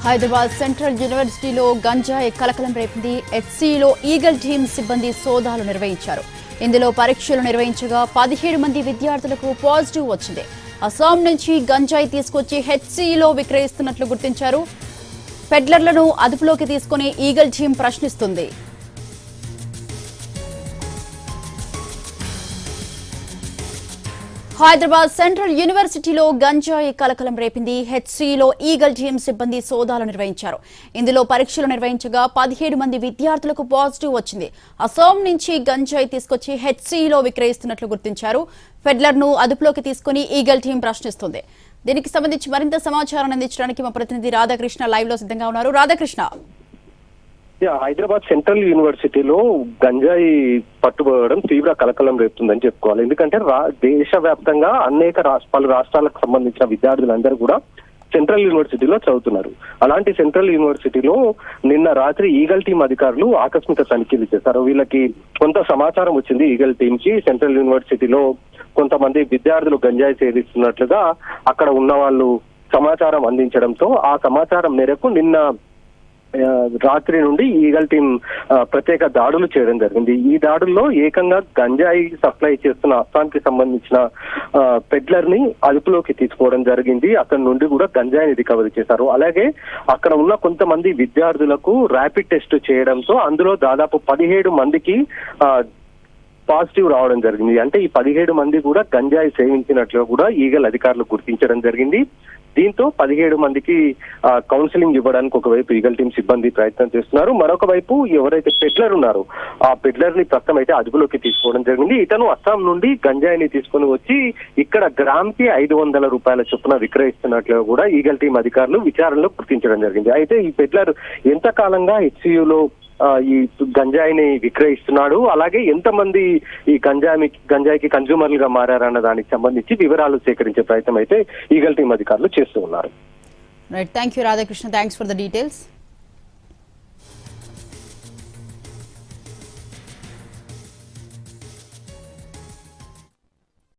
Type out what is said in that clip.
Hyderabad central యూనివర్సిటీలో గంజాయి కలకలం రేపింది. హెచ్సిలో ఈగల్ టీమ్ సిబ్బంది సోదాలు నిర్వహించారు. ఇందులో పరీక్షలు నిర్వహించగా 17 మంది విద్యార్థులకు పాజిటివ్ వచ్చింది. అస్సాం నుంచి గంజాయి తీసుకొచ్చి హెచ్సిలో విక్రయిస్తున్నట్లు గుర్తించారు. పెడ్లర్లను అదుపులోకి తీసుకుని ఈగల్ టీమ్ ప్రశ్నిస్తుంది. హైదరాబాద్ సెంట్రల్ యూనివర్సిటీలో గంజాయి కలకలం రేపింది. హెచ్సిలో ఈగల్ టీమ్ సిబ్బంది సోదాలు నిర్వహించారు. ఇందులో పరీక్షలు నిర్వహించగా 17 మంది విద్యార్థులకు పాజిటివ్ వచ్చింది. అస్సాం నుంచి గంజాయి తీసుకొచ్చి హెచ్సిలో విక్రయిస్తున్నట్లు గుర్తించారు. ఫెడ్లర్ను అదుపులోకి తీసుకుని ఈగల్ టీమ్ ప్రశ్నిస్తుంది. దీనికి సంబంధించి మరింత సమాచారాన్ని అందించడానికి మా ప్రతినిధి రాధాకృష్ణ లైవ్ లో సిద్ధంగా ఉన్నారు. రాధాకృష్ణ, హైదరాబాద్ సెంట్రల్ యూనివర్సిటీలో గంజాయి పట్టుబడడం తీవ్ర కలకలం రేపుతుందని చెప్పుకోవాలి. ఎందుకంటే దేశవ్యాప్తంగా పలు రాష్ట్రాలకు సంబంధించిన విద్యార్థులందరూ కూడా సెంట్రల్ యూనివర్సిటీలో చదువుతున్నారు. అలాంటి సెంట్రల్ యూనివర్సిటీలో నిన్న రాత్రి ఈగల్ టీం అధికారులు ఆకస్మిక తనిఖీలు చేశారు. వీళ్ళకి కొంత సమాచారం వచ్చింది. ఈగల్ టీం కి సెంట్రల్ యూనివర్సిటీలో కొంతమంది విద్యార్థులు గంజాయి సేవిస్తున్నట్లుగా అక్కడ ఉన్న వాళ్ళు సమాచారం అందించడంతో ఆ సమాచారం మేరకు నిన్న రాత్రి నుండి ఈగల్ టీం ప్రత్యేక దాడులు చేయడం జరిగింది. ఈ దాడుల్లో ఏకంగా గంజాయి సప్లై చేస్తున్న అస్సాంకి సంబంధించిన పెడ్లర్ ని అదుపులోకి తీసుకోవడం జరిగింది. అక్కడి నుండి కూడా గంజాయిని రికవరీ చేశారు. అలాగే అక్కడ ఉన్న కొంతమంది విద్యార్థులకు ర్యాపిడ్ టెస్ట్ చేయడంతో అందులో దాదాపు 17 మందికి పాజిటివ్ రావడం జరిగింది. అంటే ఈ 17 మంది కూడా గంజాయి సేవించినట్లుగా కూడా ఈగల్ అధికారులు గుర్తించడం జరిగింది. దీంతో 17 మందికి కౌన్సిలింగ్ ఇవ్వడానికి ఒకవైపు ఈగల్ టీం సిబ్బంది ప్రయత్నం చేస్తున్నారు. మరొక వైపు ఎవరైతే పెడ్లర్ ఉన్నారో ఆ పెడ్లర్ ని ప్రస్తుతం అయితే అదుపులోకి తీసుకోవడం జరిగింది. ఇతను అస్సాం నుండి గంజాయిని తీసుకొని వచ్చి ఇక్కడ గ్రామ్ కి 500 రూపాయల చొప్పున విక్రయిస్తున్నట్లుగా కూడా ఈగల్ టీం అధికారులు విచారణలో గుర్తించడం జరిగింది. అయితే ఈ పెడ్లర్ ఎంతకాలంగా హెచ్సియులో ఈ గంజాయిని విక్రయిస్తున్నాడు, అలాగే ఎంతమంది ఈ గంజాయికి కన్జ్యూమర్లుగా మారారన్న దానికి సంబంధించి వివరాలు సేకరించే ప్రయత్నం అయితే ఈగల్ టీం అధికారులు చేస్తూ ఉన్నారు. Right, thank you Radhakrishna, thanks for the details.